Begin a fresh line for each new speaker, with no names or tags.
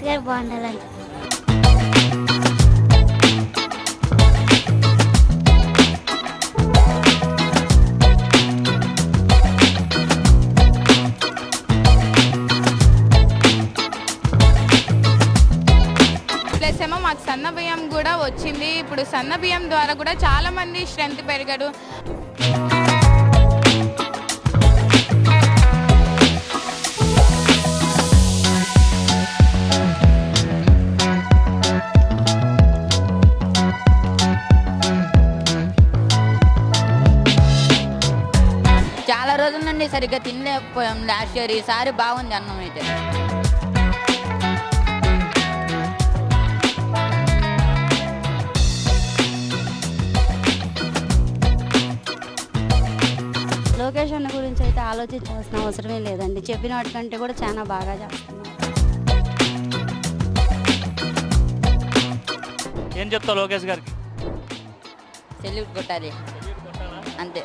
లోకేష్ గారు బాగుండాలని.
ప్లస్ ఏమో మాకు సన్న బియ్యం కూడా వచ్చింది. ఇప్పుడు సన్న బియ్యం ద్వారా కూడా చాలా మంది స్ట్రెంత్ పెరిగాడు.
చాలా రోజుల నుండి సరిగ్గా తినలేకపోయాం లాస్ట్ ఇయర్. ఈసారి బాగుంది అన్నం అయితే.
లోకేష్ అన్న గురించి అయితే ఆలోచించాల్సిన అవసరమే లేదండి. చెప్పిన వాటికంటే కూడా చాలా బాగా చేస్తున్నారు.
ఏం చెప్తావు లోకేష్ గారికి?
సెల్యూట్ కొట్టాలి అంతే.